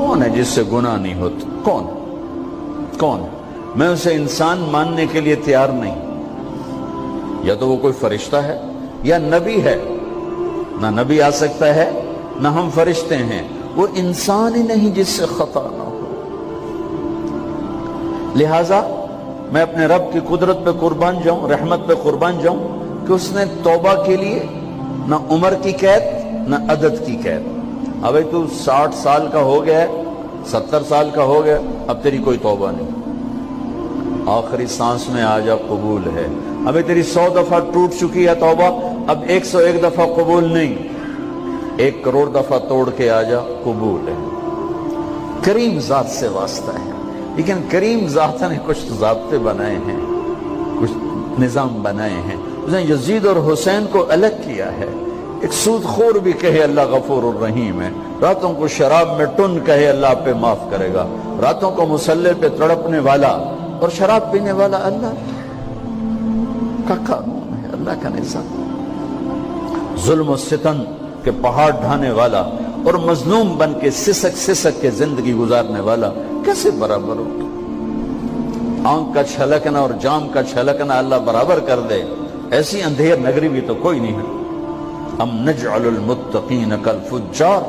کون ہے جس سے گناہ نہیں ہوتا؟ کون کون؟ میں اسے انسان ماننے کے لیے تیار نہیں. یا تو وہ کوئی فرشتہ ہے یا نبی ہے. نہ نبی آ سکتا ہے نہ ہم فرشتے ہیں. وہ انسان ہی نہیں جس سے خطا نہ ہو. لہذا میں اپنے رب کی قدرت پہ قربان جاؤں, رحمت پہ قربان جاؤں کہ اس نے توبہ کے لیے نہ عمر کی قید نہ عدد کی قید. ابھی تو 60 سال کا ہو گیا ہے, 70 سال کا ہو گیا, اب تیری کوئی توبہ نہیں. آخری سانس میں آ جا, قبول ہے. ابھی تیری 100 دفعہ ٹوٹ چکی ہے توبہ, اب 101 دفعہ قبول نہیں, 1 کروڑ دفعہ توڑ کے آ جا, قبول ہے. کریم ذات سے واسطہ ہے. لیکن کریم ذات نے کچھ ضابطے بنائے ہیں, کچھ نظام بنائے ہیں. اس نے یزید اور حسین کو الگ کیا ہے. ایک سود خور بھی کہے اللہ غفور الرحیم ہے, راتوں کو شراب میں ٹن کہے اللہ پہ معاف کرے گا, راتوں کو مصلی پہ تڑپنے والا اور شراب پینے والا اللہ کا قانون ہے, اللہ کا نظام. ظلم و ستم کے پہاڑ ڈھانے والا اور مظلوم بن کے سسک سسک کے زندگی گزارنے والا کیسے برابر ہو؟ آنکھ کا چھلکنا اور جام کا چھلکنا اللہ برابر کر دے, ایسی اندھیر نگری بھی تو کوئی نہیں ہے. ام نجعل المتقین کالفجار,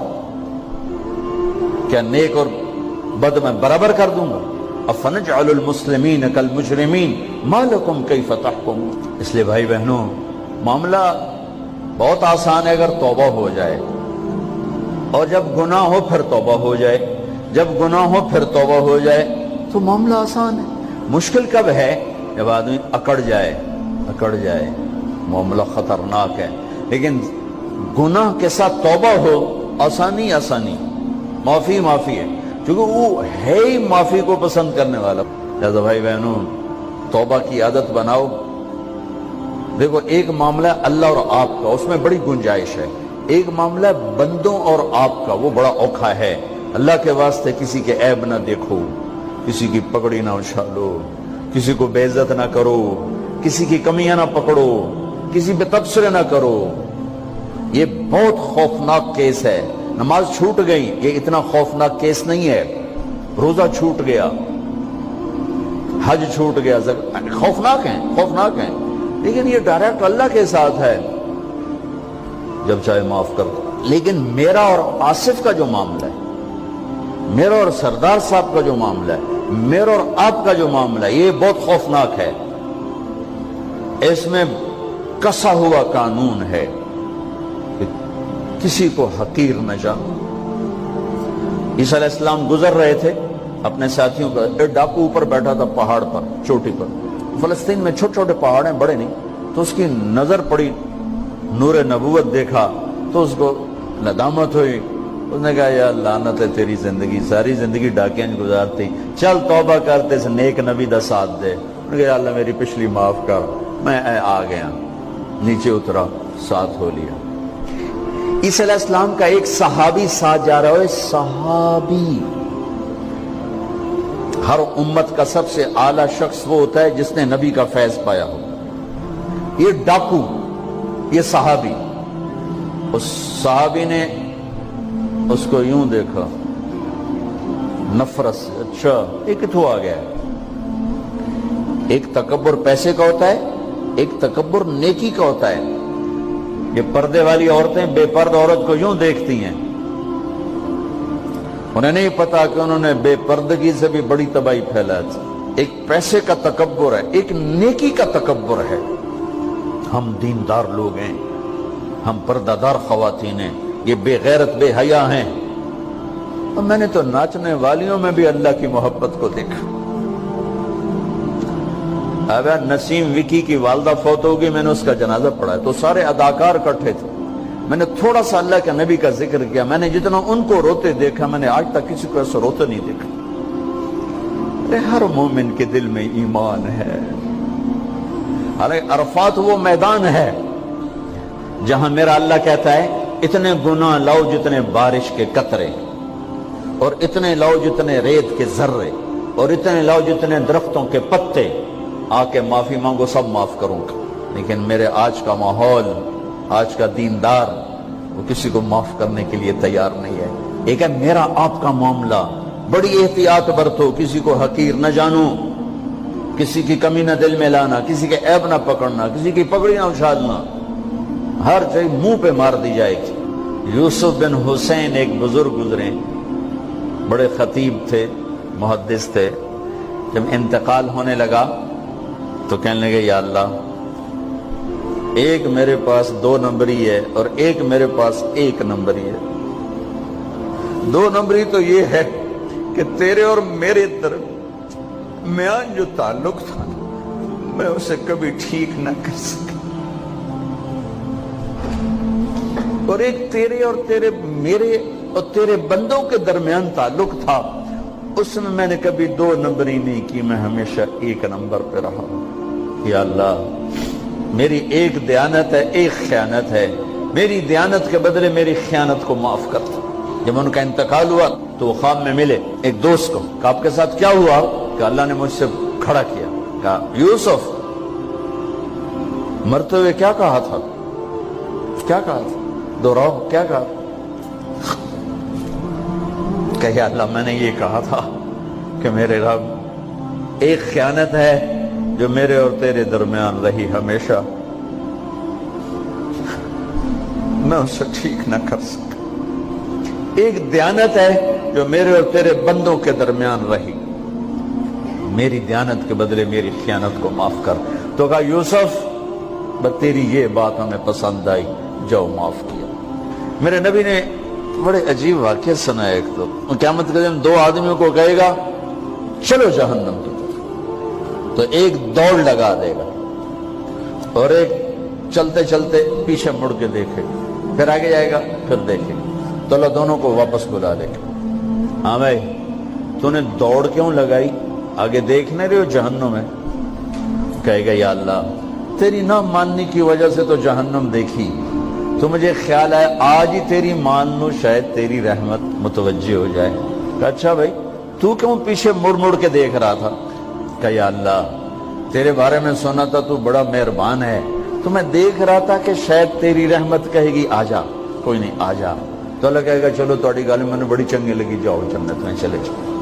کیا نیک اور بد میں برابر کر دوں گا؟ افنجعل المسلمین کالمجرمین ما لکم کیف تحکمون. اس لیے بھائی بہنوں, معاملہ بہت آسان ہے اگر توبہ ہو جائے, اور جب گناہ ہو پھر توبہ ہو جائے. جب گناہ ہو پھر توبہ ہو جائے تو معاملہ آسان ہے. مشکل کب ہے؟ جب آدمی اکڑ جائے, معاملہ خطرناک ہے. لیکن گناہ کے ساتھ توبہ ہو, آسانی, معافی ہے, کیونکہ وہ ہے ہی معافی کو پسند کرنے والا. لہذا بھائی بہنوں, توبہ کی عادت بناؤ. دیکھو, ایک معاملہ اللہ اور آپ کا, اس میں بڑی گنجائش ہے. ایک معاملہ بندوں اور آپ کا, وہ بڑا اوکھا ہے. اللہ کے واسطے کسی کے عیب نہ دیکھو, کسی کی پگڑی نہ اچھالو, کسی کو بے عزت نہ کرو, کسی کی کمیاں نہ پکڑو, کسی پہ تبصرے نہ کرو. یہ بہت خوفناک کیس ہے. نماز چھوٹ گئی, یہ اتنا خوفناک کیس نہیں ہے. روزہ چھوٹ گیا, حج چھوٹ گیا, خوفناک ہیں, لیکن یہ ڈائریکٹ اللہ کے ساتھ ہے, جب چاہے معاف کر دو. لیکن میرا اور آصف کا جو معاملہ ہے, میرا اور سردار صاحب کا جو معاملہ ہے, میرا اور آپ کا جو معاملہ ہے, یہ بہت خوفناک ہے. اس میں کسا ہوا قانون ہے کہ کسی کو حقیر نہ جانو. عیسیٰ علیہ السلام گزر رہے تھے اپنے ساتھیوں کا, ایک ڈاکو اوپر بیٹھا تھا پہاڑ پر, چوٹی پر. فلسطین میں چھوٹے چھوٹے پہاڑ ہیں, بڑے نہیں. تو اس کی نظر پڑی, نور نبوت دیکھا تو اس کو ندامت ہوئی. اس نے کہا یا لعنت ہے تیری زندگی, ساری زندگی ڈاکیاں گزارتی, چل توبہ کرتے سے نیک نبی دا ساتھ دے. انہوں نے کہا یا اللہ میری پچھلی معاف کر. میں آ گیا, نیچے اترا, ساتھ ہو لیا. عیسیٰ علیہ السلام کا ایک صحابی ساتھ جا رہا ہے. صحابی, ہر امت کا سب سے اعلیٰ شخص وہ ہوتا ہے جس نے نبی کا فیض پایا ہو. یہ ڈاکو, یہ صحابی. اس صحابی نے اس کو یوں دیکھا, نفرت سے, اچھا یہ کتوں آ گیا ہے. ایک تکبر پیسے کا ہوتا ہے, ایک تکبر نیکی کا ہوتا ہے. یہ پردے والی عورتیں بے پرد عورت کو یوں دیکھتی ہیں, انہیں نہیں پتا کہ انہوں نے بے پردگی سے بھی بڑی تباہی پھیلا تھی. ایک پیسے کا تکبر ہے, ایک نیکی کا تکبر ہے. ہم دیندار لوگ ہیں, ہم پردہ دار خواتین ہیں, یہ بے غیرت بے حیا ہیں. اور میں نے تو ناچنے والیوں میں بھی اللہ کی محبت کو دیکھا. اب نسیم وکی کی والدہ فوت ہوگی, میں نے اس کا جنازہ پڑھا ہے, تو سارے اداکار اکٹھے تھے. میں نے تھوڑا سا اللہ کے نبی کا ذکر کیا. میں نے جتنا ان کو روتے دیکھا, میں نے آج تک کسی کو ایسا روتے نہیں دیکھا. ہر مومن کے دل میں ایمان ہے. عرفات وہ میدان ہے جہاں میرا اللہ کہتا ہے اتنے گناہ لاؤ جتنے بارش کے قطرے, اور اتنے لاؤ جتنے ریت کے ذرے, اور اتنے لاؤ جتنے درختوں کے پتے, آ کے معافی مانگو, سب معاف کروں گا. لیکن میرے آج کا ماحول, آج کا دیندار, وہ کسی کو معاف کرنے کے لیے تیار نہیں ہے. ایک ہے میرا آپ کا معاملہ، بڑی احتیاط برتو، کسی کو حقیر نہ جانو، کسی کی کمی نہ دل میں لانا، کسی کے عیب نہ پکڑنا، کسی کی پگڑی نہ اچھالنا، ہر چیز منہ پہ مار دی جائے گی۔ یوسف بن حسین ایک بزرگ گزرے، بڑے خطیب تھے، محدث تھے، جب انتقال ہونے لگا تو کہنے لگے یا اللہ، ایک میرے پاس 2 نمبری ہے اور ایک میرے پاس 1 نمبری ہے۔ 2 نمبری تو یہ ہے کہ تیرے اور میرے درمیان جو تعلق تھا میں اسے کبھی ٹھیک نہ کر سکا، اور ایک تیرے اور میرے اور تیرے بندوں کے درمیان تعلق تھا، اس میں نے کبھی 2 نمبری نہیں کی، میں ہمیشہ 1 نمبر پہ رہا۔ یا اللہ، میری ایک دیانت ہے، ایک خیانت ہے، میری دیانت کے بدلے میری خیانت کو معاف کر۔ جب ان کا انتقال ہوا تو وہ خواب میں ملے ایک دوست کو، کہ آپ کے ساتھ کیا ہوا؟ کہ اللہ نے مجھ سے کھڑا کیا، کہا یوسف مرتے ہوئے کیا کہا تھا؟ کیا کہا تھا؟ دوہراؤ، کیا کہا؟ کہ یا اللہ، میں نے یہ کہا تھا کہ میرے رب، ایک خیانت ہے جو میرے اور تیرے درمیان رہی ہمیشہ، میں اسے ٹھیک نہ کر سکا، ایک دیانت ہے جو میرے اور تیرے بندوں کے درمیان رہی، میری دیانت کے بدلے میری خیانت کو معاف کر۔ تو کہا یوسف، بس تیری یہ بات ہمیں پسند آئی، جاؤ معاف کیا۔ میرے نبی نے بڑے عجیب واقعہ سنا، ایک تو قیامت کے دن 2 آدمیوں کو کہے گا چلو جہنم کی طرف، تو ایک دوڑ لگا دے گا اور ایک چلتے چلتے پیچھے مڑ کے دیکھے، پھر آگے جائے گا، پھر دیکھے، تو اللہ دونوں کو واپس بلا لے گا۔ ہاں بھائی، تو نے دوڑ کیوں لگائی؟ آگے دیکھنے رہے ہو جہنم ہے؟ کہے گا یا اللہ، تیری نہ ماننے کی وجہ سے تو جہنم دیکھی، تو مجھے خیال آیا آج ہی تیری مان لوں، شاید تیری رحمت متوجہ ہو جائے۔ کہا اچھا بھائی، تو کیوں پیچھے مڑ مڑ کے دیکھ رہا تھا؟ کہ یا اللہ، تیرے بارے میں سنا تھا تو بڑا مہربان ہے، تو میں دیکھ رہا تھا کہ شاید تیری رحمت کہے گی آ جا۔ کوئی نہیں، آ جا۔ تو اللہ کہے گا چلو تھوڑی گل میں نے بڑی چنگی لگی، جاؤ جنت میں چلے جاؤ۔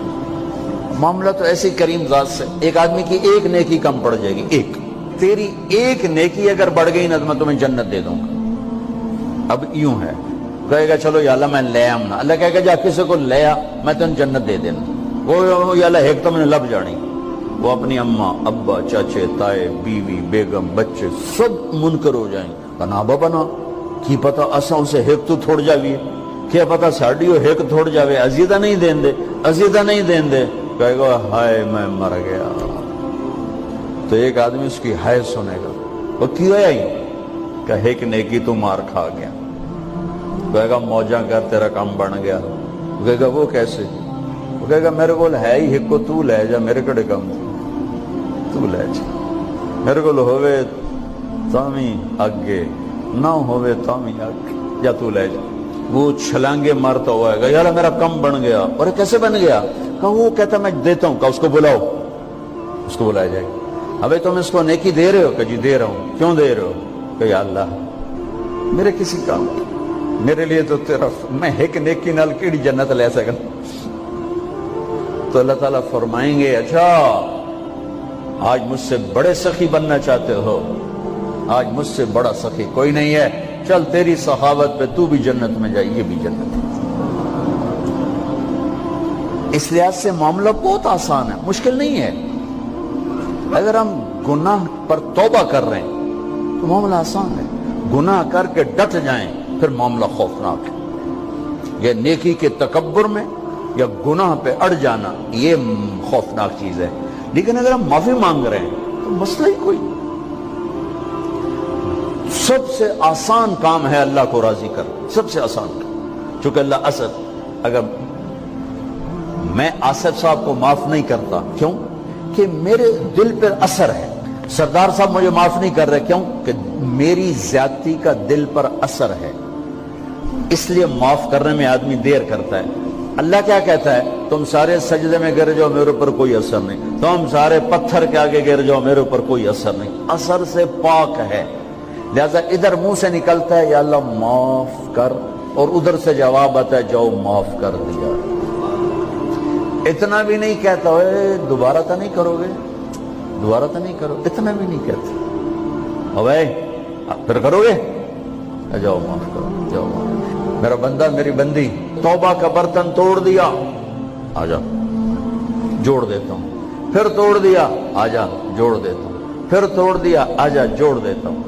معاملہ تو ایسی کریم ذات سے، ایک آدمی کی ایک نیکی کم پڑ جائے گی، ایک تیری ایک نیکی اگر بڑھ گئی نا تو میں تمہیں جنت دے دوں گا۔ اب یوں ہے، کہے گا چلو یا اللہ میں لے آؤں نا، اللہ کہے گا جا کسی کو لے آ، میں تمہیں جنت دے دینا۔ وہ یا اللہ ایک تو میں نے لب جانی، وہ اپنی اماں، ابا، چاچے، تائے، بیوی، بیگم، بچے سب منکر ہو جائیں، بنا بنا کی پتہ اساں اسے ایک تو تھوڑ جاویے، کیا پتہ ساڑی ہو ایک تھوڑ جاوے، عزیدہ نہیں دین دے، عزیدہ نہیں دین دے۔ کہے گا ہائے میں مر گیا۔ تو ایک آدمی اس کی ہائے سنے گا، وہ کیوں آئی؟ کہے کہ نیکی تو مار کھا گیا۔ کہے گا موجہ کر، تیرا کام بن گیا۔ کہے گا وہ کیسے؟ وہ کہے گا میرے کو ہے ہی ایک کو، تو لے جا، میرے کڑے کام تو لے جا، میرے کو ہوئے تامی آگے، نہ ہوئے تامی آگے، یا تو لے جا۔ وہ چھلانگے مارتا ہوا ہے، یا اللہ میرا کم بن گیا۔ اور کیسے بن گیا؟ کہ وہ کہتا میں دیتا ہوں، کہ اس کو بلاؤ، اس کو بلایا جائے گا۔ ابھی تم اس کو نیکی دے رہے ہو؟ کہ جی دے رہا ہوں۔ کیوں دے رہے ہو؟ کہ یا اللہ میرے کسی کام کی، میرے لیے تو تیرا، میں ایک نیکی نال کیڑی جنت لے سکا۔ تو اللہ تعالیٰ فرمائیں گے اچھا آج مجھ سے بڑے سخی بننا چاہتے ہو؟ آج مجھ سے بڑا سخی کوئی نہیں ہے، چل تیری سخاوت پہ تو بھی جنت میں جائے، یہ بھی جنت ہے۔ اس لحاظ سے معاملہ بہت آسان ہے، مشکل نہیں ہے۔ اگر ہم گناہ پر توبہ کر رہے ہیں تو معاملہ آسان ہے، گناہ کر کے ڈٹ جائیں پھر معاملہ خوفناک ہے۔ یہ نیکی کے تکبر میں یا گناہ پہ اڑ جانا یہ خوفناک چیز ہے۔ لیکن اگر ہم معافی مانگ رہے ہیں تو مسئلہ ہی کوئی، سب سے آسان کام ہے اللہ کو راضی کر، سب سے آسان کام۔ چونکہ اللہ اسد، اگر میں آصف صاحب کو معاف نہیں کرتا، کیوں کہ میرے دل پر اثر ہے، سردار صاحب مجھے معاف نہیں کر رہے، کیوں کہ میری زیادتی کا دل پر اثر ہے، اس لیے معاف کرنے میں آدمی دیر کرتا ہے۔ اللہ کیا کہتا ہے؟ تم سارے سجدے میں گر جاؤ، میرے اوپر کوئی اثر نہیں، تم سارے پتھر کے آگے گر جاؤ، میرے اوپر کوئی اثر نہیں، اثر سے پاک ہے۔ لہذا ادھر منہ سے نکلتا ہے یا اللہ معاف کر، اور ادھر سے جواب آتا ہے جاؤ معاف کر دیا. اتنا بھی نہیں کہتا ہوئے دوبارہ تو نہیں کرو گے, دوبارہ تو نہیں کرو, اتنا بھی نہیں کہتا اوے پھر کرو گے, جاؤ معاف کرو, جاؤ معاف. میرا بندہ میری بندی توبہ کا برتن توڑ دیا, آ جا جوڑ دیتا ہوں, پھر توڑ دیا, آ جا جوڑ دیتا ہوں, پھر توڑ دیا, آ جا جوڑ دیتا ہوں,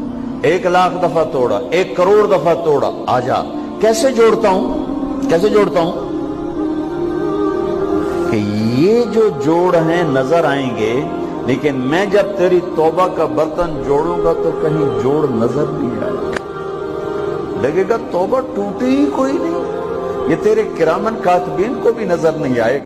1,00,000 دفعہ توڑا, 1 کروڑ دفعہ توڑا, آ جا. کیسے جوڑتا ہوں, کیسے جوڑتا ہوں کہ یہ جو جوڑ ہیں نظر آئیں گے, لیکن میں جب تیری توبہ کا برتن جوڑوں گا تو کہیں جوڑ نظر نہیں آئے گا, لگے گا توبہ ٹوٹی ہی کوئی نہیں, یہ تیرے کرامن کاتبین کو بھی نظر نہیں آئے گا.